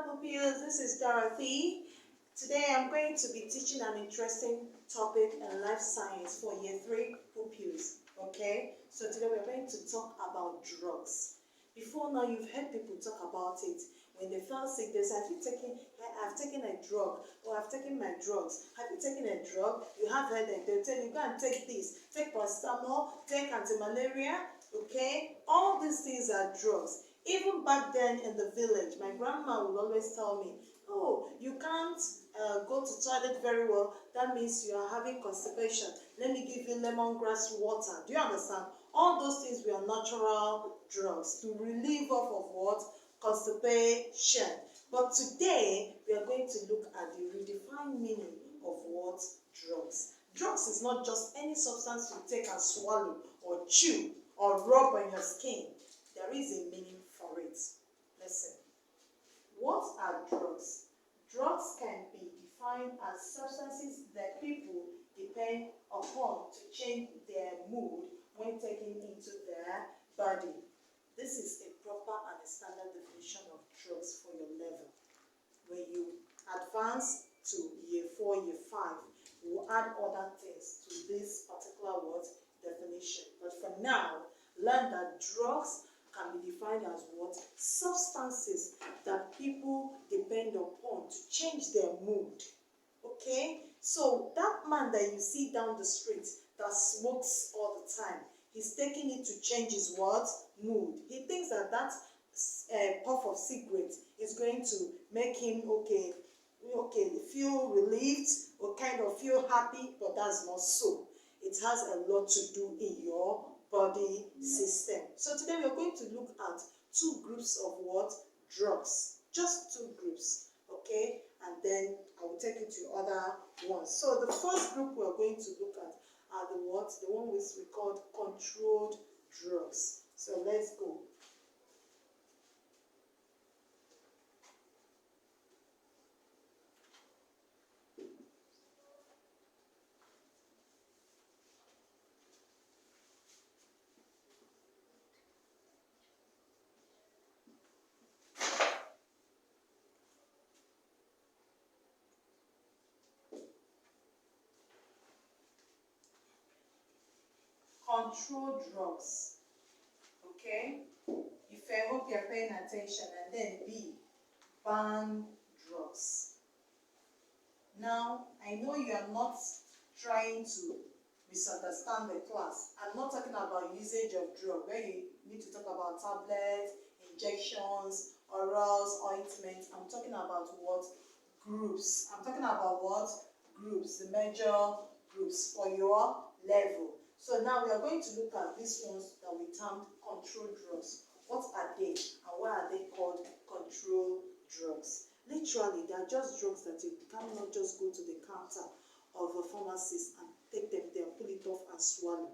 pupils, this is Dorothy. Today I'm going to be teaching an interesting topic in life science for year 3 pupils. Okay, so today we're going to talk about drugs. Before now, you've heard people talk about it. When they fell sick, they said, I've taken a drug, or I've taken my drugs. Have you taken a drug? You have headache. They'll tell you, go and take this. Take paracetamol, take anti-malaria, okay? All these things are drugs. Even back then in the village, my grandma would always tell me, oh, you can't go to toilet very well. That means you are having constipation. Let me give you lemongrass water. Do you understand? All those things were natural drugs to relieve off of what? Constipation. But today, we are going to look at the redefined meaning of what? Drugs. Drugs is not just any substance you take and swallow or chew or rub on your skin. There is a meaning for it. Listen. What are drugs? Drugs can be defined as substances that people depend upon to change their mood when taken into their body. This is a proper and a standard definition of drugs for your level. When you advance to year 4, year 5, we will add other things to this particular word definition. But for now, learn that drugs can be defined as what? Substances that people depend upon to change their mood. Okay? So that man that you see down the street that smokes all the time, he's taking it to change his what? Mood. He thinks that puff of cigarette is going to make him feel relieved or kind of feel happy, but that's not so. It has a lot to do in your body system. So today we are going to look at 2 groups of what? Drugs. Just 2 groups. Okay? And then I will take you to other ones. So the first group we are going to look at are the what? The one which we call controlled drugs. So let's go. Controlled drugs. Okay? If I hope you're paying attention. And then B, banned drugs. Now, I know you are not trying to misunderstand the class. I'm not talking about usage of drug, where you need to talk about tablets, injections, orals, ointments. I'm talking about what? Groups. I'm talking about what? Groups, the major groups for your level. So now we are going to look at these ones that we termed controlled drugs. What are they and why are they called controlled drugs? Literally, they are just drugs that you cannot just go to the counter of a pharmacist and take them there, pull it off and swallow.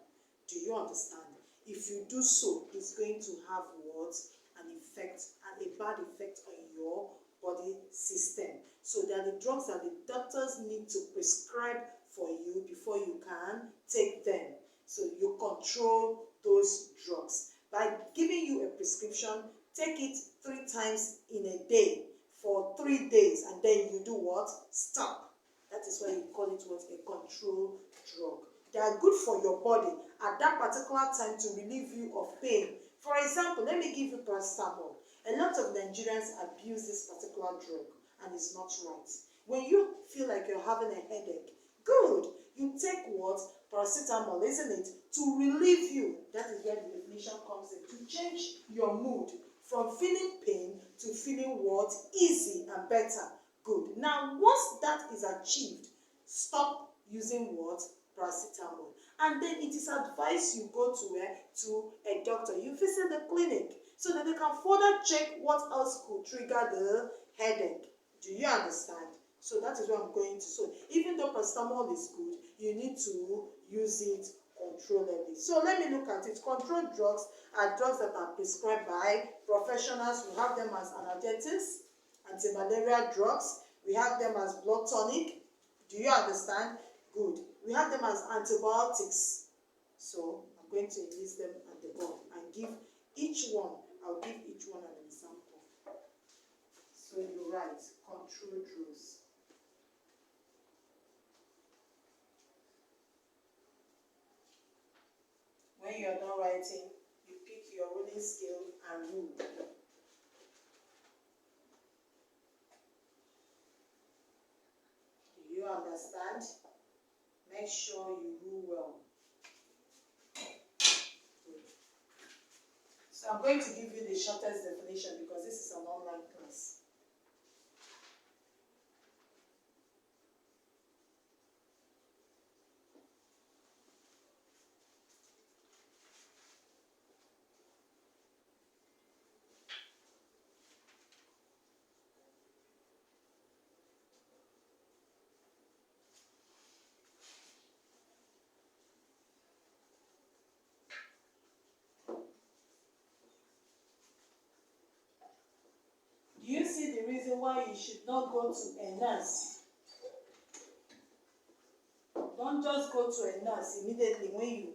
Do you understand? If you do so, it's going to have what? An effect, and a bad effect on your body system. So they are the drugs that the doctors need to prescribe for you before you can take them. So you control those drugs. By giving you a prescription, take it 3 times in a day for 3 days, and then you do what? Stop. That is why you call it what? A control drug. They are good for your body at that particular time to relieve you of pain. For example, let me give you paracetamol. A lot of Nigerians abuse this particular drug, and it's not right. When you feel like you're having a headache, good. You take what? Paracetamol, isn't it? To relieve you. That is where the definition comes in. To change your mood from feeling pain to feeling what? Easy and better. Good. Now, once that is achieved, stop using what? Paracetamol. And then it is advised you go to where? To a doctor. You visit the clinic so that they can further check what else could trigger the headache. Do you understand? So that is what I'm going to. So even though paracetamol is good, you need to use it controllably. So let me look at it. Controlled drugs are drugs that are prescribed by professionals. We have them as analgesics, anti-malaria drugs. We have them as blood tonic. Do you understand? Good. We have them as antibiotics. So I'm going to list them at the bottom and give each one. I'll give each one an example. So you write control drugs. When you're done writing, you pick your ruling scale and rule. Do you understand? Make sure you rule well. So I'm going to give you the shortest definition because this is an online class. Do you see the reason why you should not go to a nurse? Don't just go to a nurse immediately when you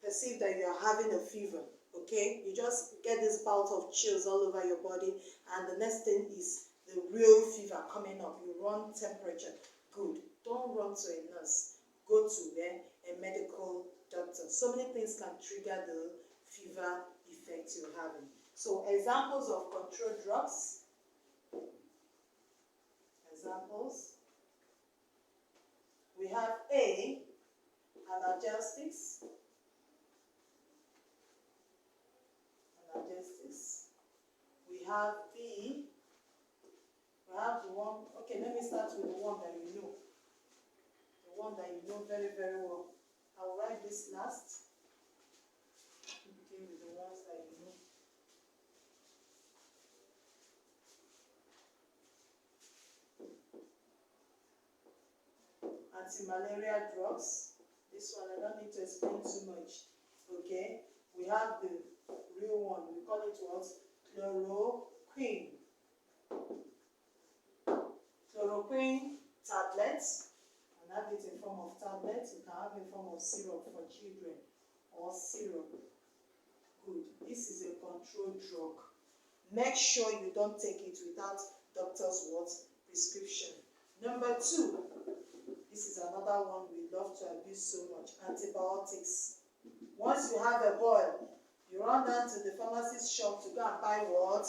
perceive that you are having a fever, okay? You just get this bout of chills all over your body, and the next thing is the real fever coming up. You run temperature. Good. Don't run to a nurse. Go to a medical doctor. So many things can trigger the fever effect you're having. So examples of controlled drugs. Examples. We have A, analgesics. Analgesics. We have B. We have the one, okay, let me start with the one that you know. The one that you know very, very well. I will write this last. Begin with the ones that you know. Anti-malaria drugs. This one I don't need to explain too much. Okay, we have the real one. We call it what? Chloroquine. Chloroquine tablets. You can have it in form of tablets. You can have it in form of syrup for children or syrup. Good. This is a controlled drug. Make sure you don't take it without doctor's what? Prescription. Number 2. This is another one we love to abuse so much. Antibiotics. Once you have a boil, you run down to the pharmacist shop to go and buy what?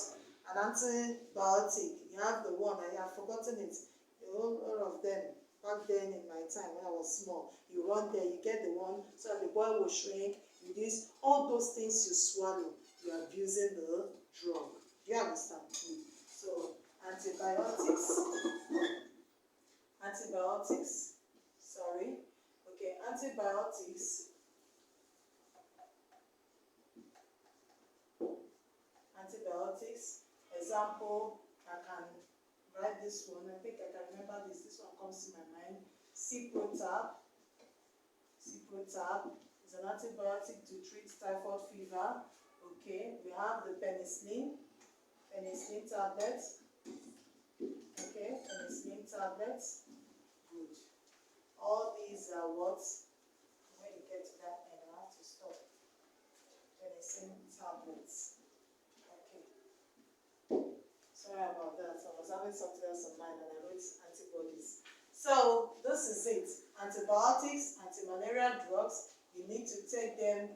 An antibiotic. You have the one, and you have forgotten it. All of them. Back then in my time when I was small, you run there, you get the one, so the boil will shrink. This, all those things you swallow, you are abusing the drug. Do you understand? So, antibiotics. Antibiotics. Sorry. Okay, antibiotics. Antibiotics. Example, I can write this one. I think I can remember this. This one comes to my mind. Ciprotab. Ciprotab is an antibiotic to treat typhoid fever. Okay, we have the penicillin. Penicillin tablets. Okay, penicillin tablets. Good. All these are what? When you get to that end, I have to stop. Penicillin tablets. Okay. Sorry about that. I was having something else in mind and I wrote antibodies. So this is it. Antibiotics, anti-malaria drugs. You need to take them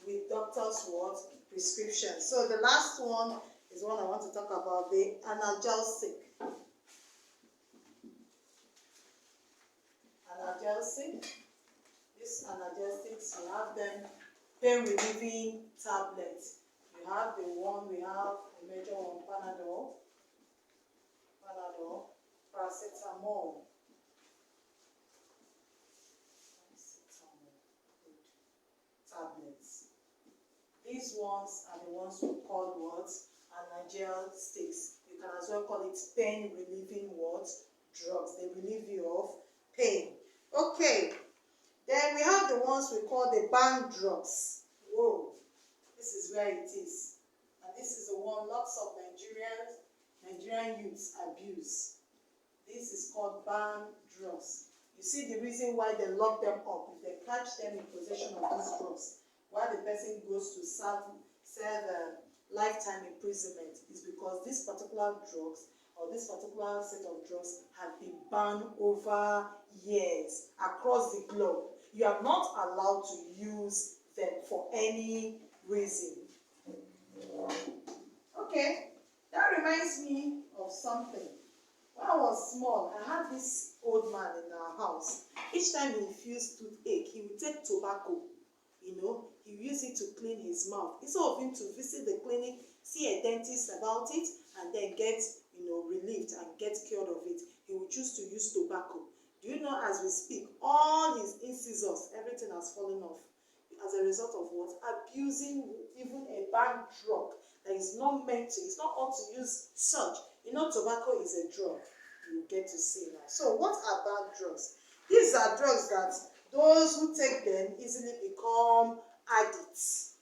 with doctor's what? Prescription. So the last one is one I want to talk about, the analgesic. Analgesic. These analgesics, you have them pain relieving tablets. You have the one, we have the major one, Panadol, paracetamol. Tablets. These ones are the ones we call what? Analgesics. You can as well call it pain relieving what? Drugs. They relieve you of pain. Okay. Then we have the ones we call the banned drugs. Whoa. This is where it is. And this is the one lots of Nigerian youths abuse. This is called banned drugs. You see the reason why they lock them up. If they catch them in possession of these drugs, why the person goes to serve lifetime imprisonment is because these particular drugs or this particular set of drugs have been banned over years across the globe. You are not allowed to use them for any reason. Okay, that reminds me of something. When I was small, I had this old man in our house. Each time he feels toothache, he would take tobacco. He would use it to clean his mouth. Instead of him to visit the clinic, see a dentist about it, and then get, relieved and get cured of it, he would choose to use tobacco. Do you know, as we speak, all his incisors, everything has fallen off as a result of what? Abusing even a banned drug that is not meant to, it's not ought to use such. Tobacco is a drug. You get to see now. So what are banned drugs? These are drugs that those who take them easily become addicts.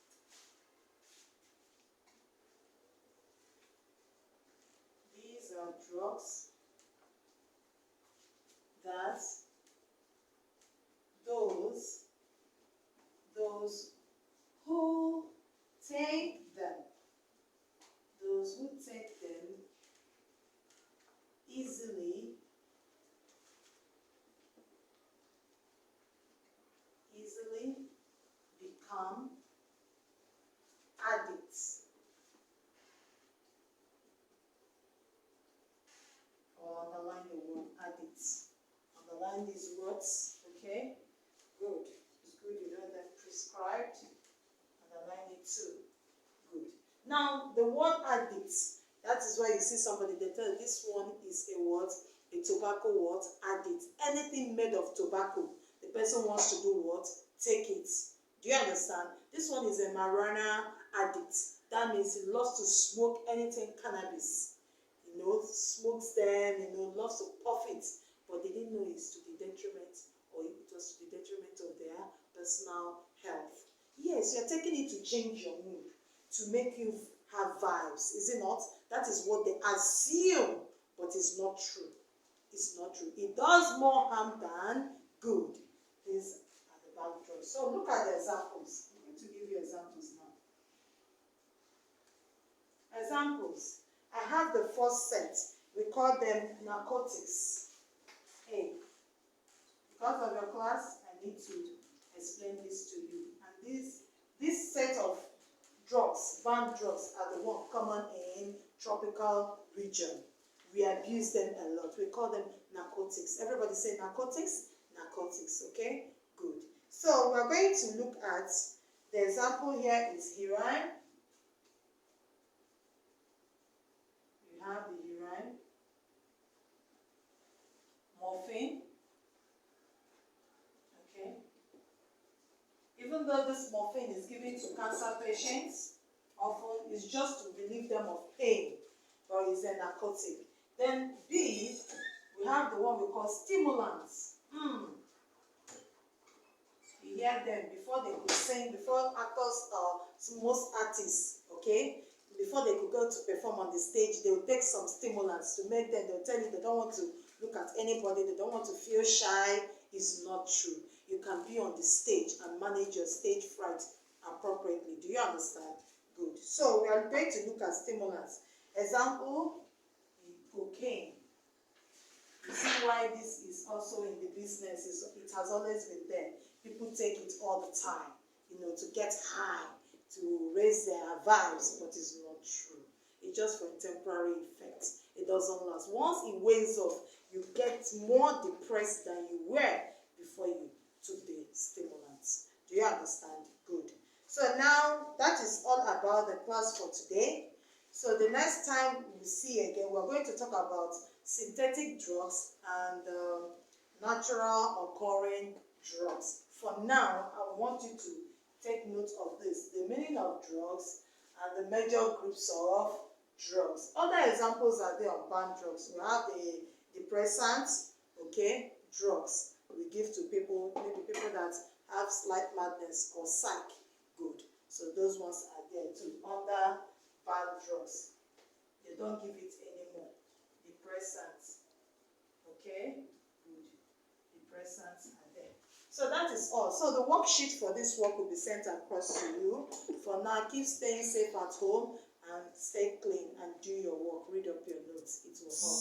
These are drugs that those who take them easily become addicts. Or underline the word addicts. Underline these words, okay? Good. It's good you know them prescribed. Underline it too. Good. Now, the word addicts, that is why you see somebody, they tell you this one is a what? A tobacco what? Addict. Anything made of tobacco, the person wants to do what? Take it. Do you understand? This one is a marijuana addict. That means he loves to smoke anything cannabis. Smokes them, loves to puff it. But they didn't know it's to the detriment, or it was to the detriment of their personal health. Yes, you're taking it to change your mood, to make you have vibes, is it not? That is what they assume, but it's not true. It's not true. It does more harm than good. These are the bad drugs. So look at the examples. I'm going to give you examples now. Examples. I have the first set. We call them narcotics. Hey, because of your class, I need to explain this to you. And this set of drugs, banned drugs, are the one common in tropical region. We abuse them a lot. We call them narcotics. Everybody say narcotics? Narcotics, okay? Good. So we're going to look at, the example here is heroin. You have the heroin. Morphine. Okay. Even though this morphine is given to cancer patients, often it's just to relieve them of pain, but it's a narcotic. Then B, we have the one we call stimulants. You hear them before they could sing, before actors or most artists, okay, before they could go to perform on the stage, they will take some stimulants to make them, they'll tell you they don't want to look at anybody, they don't want to feel shy. It's not true. You can be on the stage and manage your stage fright appropriately. Do you understand? Good. So we are going to look at stimulants. Example, cocaine. You see why this is also in the business. It has always been there. People take it all the time, to get high, to raise their vibes, but it's not true. It's just for a temporary effect. It doesn't last. Once it wears off, you get more depressed than you were before you took the stimulants. Do you understand? Good. So now that is all about the class for today. So the next time we see again, we're going to talk about synthetic drugs and natural occurring drugs. For now, I want you to take note of this, the meaning of drugs and the major groups of drugs. Other examples are there of banned drugs. We have the depressants, okay, drugs we give to people, maybe people that have slight madness or psych. Good. So those ones are there too, under banned drugs. They don't give it anymore. Depressants. Okay? Good. Depressants are there. So that is all. So the worksheet for this work will be sent across to you. For now, keep staying safe at home and stay clean and do your work. Read up your notes. It will help.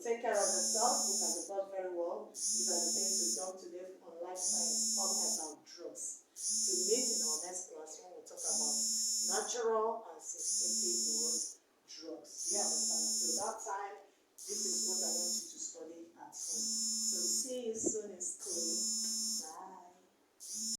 take care of yourself. Look at the board very well. These are the things we talk today on life science, all about drugs. To meet in our next class when we talk about natural and synthetic drugs. You understand? Until that time, this is what I want you to study at home. So see you soon.